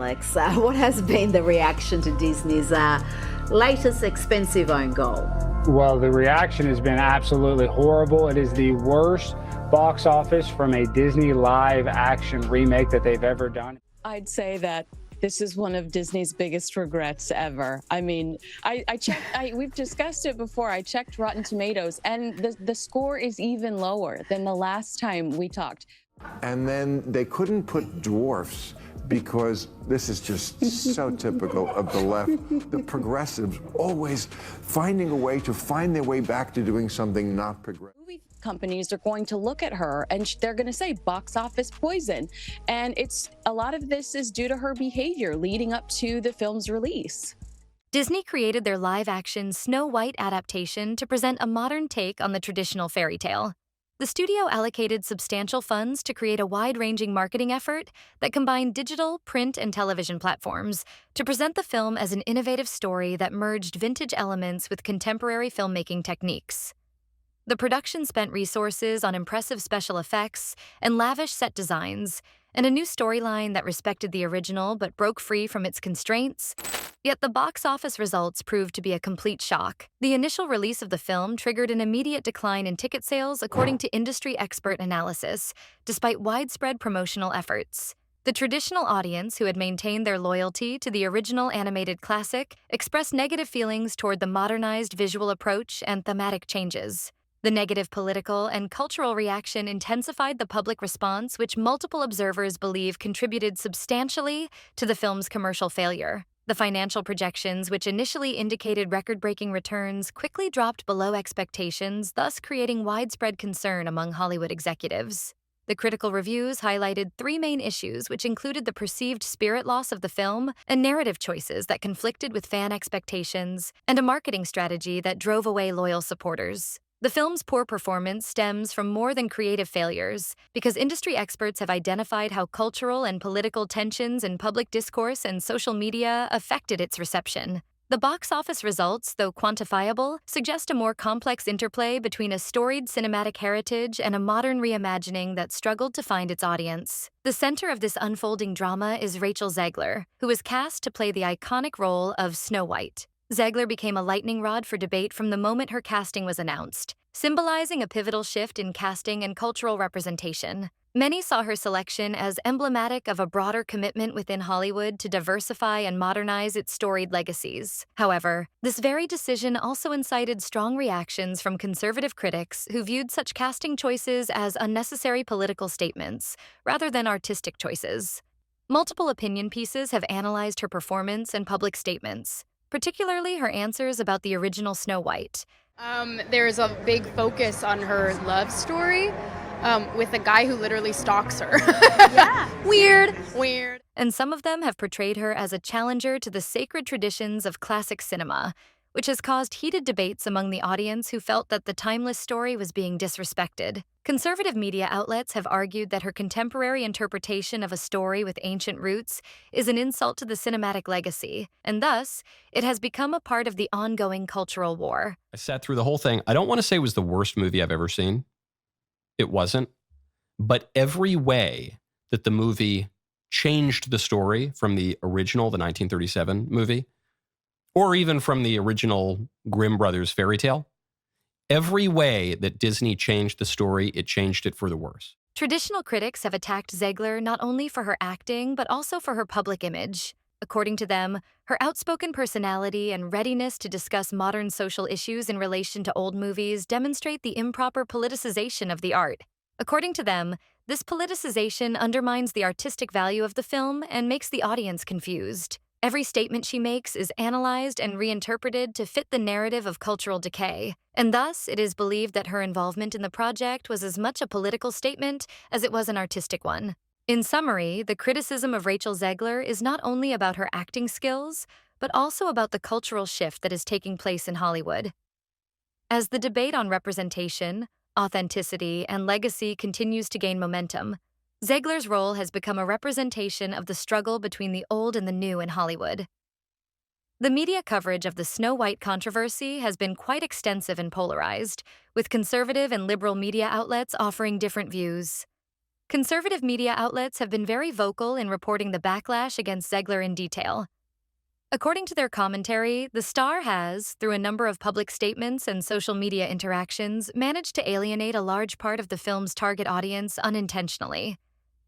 Alex. What has been the reaction to Disney's latest expensive own goal? Well, the reaction has been absolutely horrible. It is the worst box office from a Disney live action remake that they've ever done. I'd say that this is one of Disney's biggest regrets ever. I mean, I checked, we've discussed it before. I checked Rotten Tomatoes, and the score is even lower than the last time we talked. And then they couldn't put dwarfs because this is just so typical of the left. The progressives always finding a way to find their way back to doing something not progressive. Movie companies are going to look at her and they're going to say box office poison. And a lot of this is due to her behavior leading up to the film's release. Disney created their live-action Snow White adaptation to present a modern take on the traditional fairy tale. The studio allocated substantial funds to create a wide-ranging marketing effort that combined digital, print, and television platforms to present the film as an innovative story that merged vintage elements with contemporary filmmaking techniques. The production spent resources on impressive special effects and lavish set designs, and a new storyline that respected the original but broke free from its constraints. Yet the box office results proved to be a complete shock. The initial release of the film triggered an immediate decline in ticket sales according to industry expert analysis, despite widespread promotional efforts. The traditional audience, who had maintained their loyalty to the original animated classic, expressed negative feelings toward the modernized visual approach and thematic changes. The negative political and cultural reaction intensified the public response, which multiple observers believe contributed substantially to the film's commercial failure. The financial projections, which initially indicated record-breaking returns, quickly dropped below expectations, thus creating widespread concern among Hollywood executives. The critical reviews highlighted three main issues, which included the perceived spirit loss of the film, and narrative choices that conflicted with fan expectations, and a marketing strategy that drove away loyal supporters. The film's poor performance stems from more than creative failures, because industry experts have identified how cultural and political tensions in public discourse and social media affected its reception. The box office results, though quantifiable, suggest a more complex interplay between a storied cinematic heritage and a modern reimagining that struggled to find its audience. The center of this unfolding drama is Rachel Zegler, who was cast to play the iconic role of Snow White. Zegler became a lightning rod for debate from the moment her casting was announced, symbolizing a pivotal shift in casting and cultural representation. Many saw her selection as emblematic of a broader commitment within Hollywood to diversify and modernize its storied legacies. However, this very decision also incited strong reactions from conservative critics who viewed such casting choices as unnecessary political statements, rather than artistic choices. Multiple opinion pieces have analyzed her performance and public statements, particularly her answers about the original Snow White. There's a big focus on her love story with a guy who literally stalks her. Yeah. Weird. And some of them have portrayed her as a challenger to the sacred traditions of classic cinema, which has caused heated debates among the audience who felt that the timeless story was being disrespected. Conservative media outlets have argued that her contemporary interpretation of a story with ancient roots is an insult to the cinematic legacy, and thus, it has become a part of the ongoing cultural war. I sat through the whole thing. I don't want to say it was the worst movie I've ever seen. It wasn't. But every way that the movie changed the story from the original, the 1937 movie, or even from the original Grimm Brothers fairy tale, every way that Disney changed the story, it changed it for the worse. Traditional critics have attacked Zegler not only for her acting, but also for her public image. According to them, her outspoken personality and readiness to discuss modern social issues in relation to old movies demonstrate the improper politicization of the art. According to them, this politicization undermines the artistic value of the film and makes the audience confused. Every statement she makes is analyzed and reinterpreted to fit the narrative of cultural decay, and thus it is believed that her involvement in the project was as much a political statement as it was an artistic one. In summary, the criticism of Rachel Zegler is not only about her acting skills, but also about the cultural shift that is taking place in Hollywood. As the debate on representation, authenticity, and legacy continues to gain momentum, Zegler's role has become a representation of the struggle between the old and the new in Hollywood. The media coverage of the Snow White controversy has been quite extensive and polarized, with conservative and liberal media outlets offering different views. Conservative media outlets have been very vocal in reporting the backlash against Zegler in detail. According to their commentary, the star has, through a number of public statements and social media interactions, managed to alienate a large part of the film's target audience unintentionally.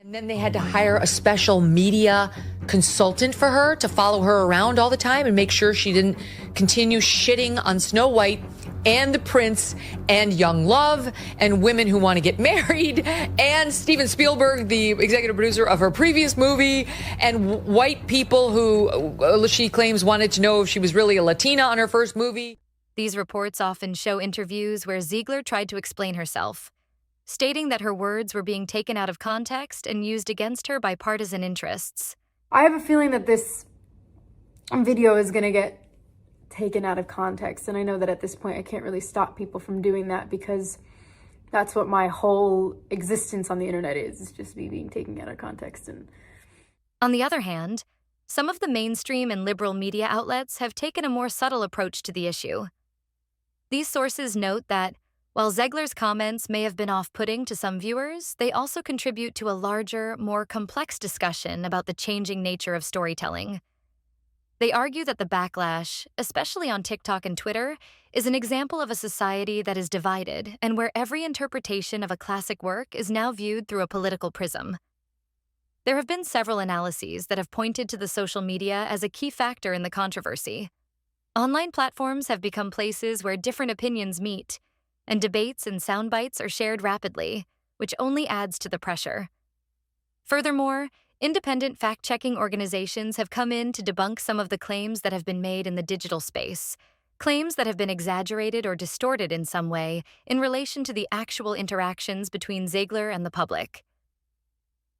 And then they had to hire a special media consultant for her to follow her around all the time and make sure she didn't continue shitting on Snow White and the prince and young love and women who want to get married and Steven Spielberg, the executive producer of her previous movie, and white people who she claims wanted to know if she was really a Latina on her first movie. These reports often show interviews where Zegler tried to explain herself, stating that her words were being taken out of context and used against her by partisan interests. I have a feeling that this video is going to get taken out of context, and I know that at this point I can't really stop people from doing that because that's what my whole existence on the internet is just me being taken out of context. And on the other hand, some of the mainstream and liberal media outlets have taken a more subtle approach to the issue. These sources note that while Zegler's comments may have been off-putting to some viewers, they also contribute to a larger, more complex discussion about the changing nature of storytelling. They argue that the backlash, especially on TikTok and Twitter, is an example of a society that is divided and where every interpretation of a classic work is now viewed through a political prism. There have been several analyses that have pointed to the social media as a key factor in the controversy. Online platforms have become places where different opinions meet, and debates and sound bites are shared rapidly, which only adds to the pressure. Furthermore, independent fact-checking organizations have come in to debunk some of the claims that have been made in the digital space, claims that have been exaggerated or distorted in some way in relation to the actual interactions between Zegler and the public.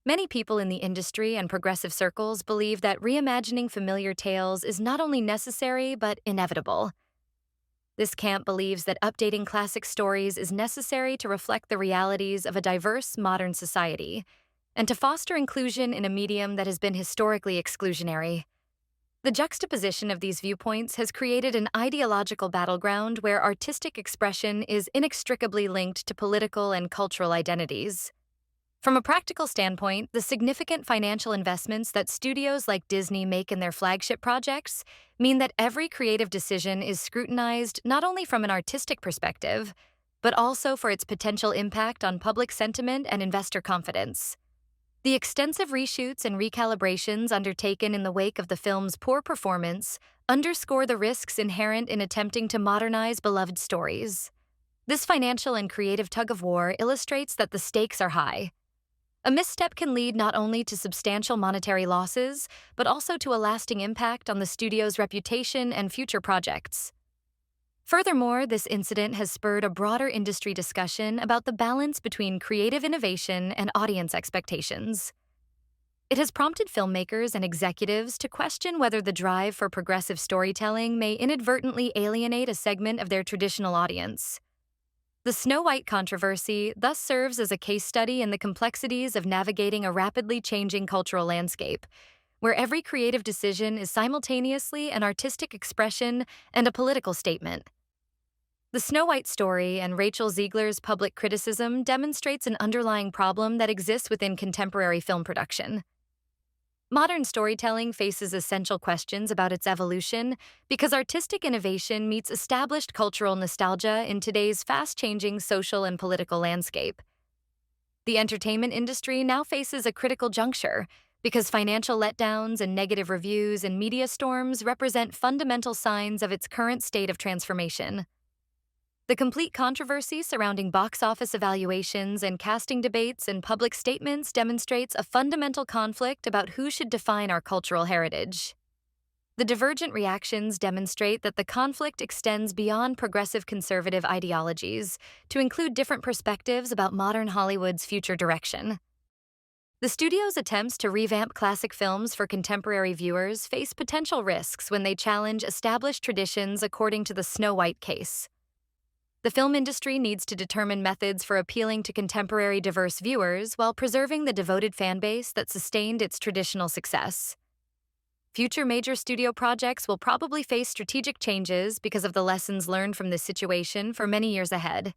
Many people in the industry and progressive circles believe that reimagining familiar tales is not only necessary but inevitable. This camp believes that updating classic stories is necessary to reflect the realities of a diverse modern society and to foster inclusion in a medium that has been historically exclusionary. The juxtaposition of these viewpoints has created an ideological battleground where artistic expression is inextricably linked to political and cultural identities. From a practical standpoint, the significant financial investments that studios like Disney make in their flagship projects mean that every creative decision is scrutinized not only from an artistic perspective, but also for its potential impact on public sentiment and investor confidence. The extensive reshoots and recalibrations undertaken in the wake of the film's poor performance underscore the risks inherent in attempting to modernize beloved stories. This financial and creative tug-of-war illustrates that the stakes are high. A misstep can lead not only to substantial monetary losses, but also to a lasting impact on the studio's reputation and future projects. Furthermore, this incident has spurred a broader industry discussion about the balance between creative innovation and audience expectations. It has prompted filmmakers and executives to question whether the drive for progressive storytelling may inadvertently alienate a segment of their traditional audience. The Snow White controversy thus serves as a case study in the complexities of navigating a rapidly changing cultural landscape, where every creative decision is simultaneously an artistic expression and a political statement. The Snow White story and Rachel Zegler's public criticism demonstrates an underlying problem that exists within contemporary film production. Modern storytelling faces essential questions about its evolution because artistic innovation meets established cultural nostalgia in today's fast-changing social and political landscape. The entertainment industry now faces a critical juncture because financial letdowns and negative reviews and media storms represent fundamental signs of its current state of transformation. The complete controversy surrounding box office evaluations and casting debates and public statements demonstrates a fundamental conflict about who should define our cultural heritage. The divergent reactions demonstrate that the conflict extends beyond progressive conservative ideologies to include different perspectives about modern Hollywood's future direction. The studio's attempts to revamp classic films for contemporary viewers face potential risks when they challenge established traditions according to the Snow White case. The film industry needs to determine methods for appealing to contemporary diverse viewers while preserving the devoted fanbase that sustained its traditional success. Future major studio projects will probably face strategic changes because of the lessons learned from this situation for many years ahead.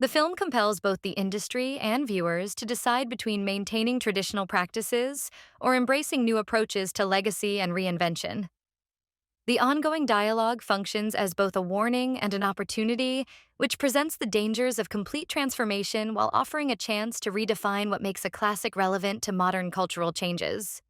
The film compels both the industry and viewers to decide between maintaining traditional practices or embracing new approaches to legacy and reinvention. The ongoing dialogue functions as both a warning and an opportunity, which presents the dangers of complete transformation while offering a chance to redefine what makes a classic relevant to modern cultural changes.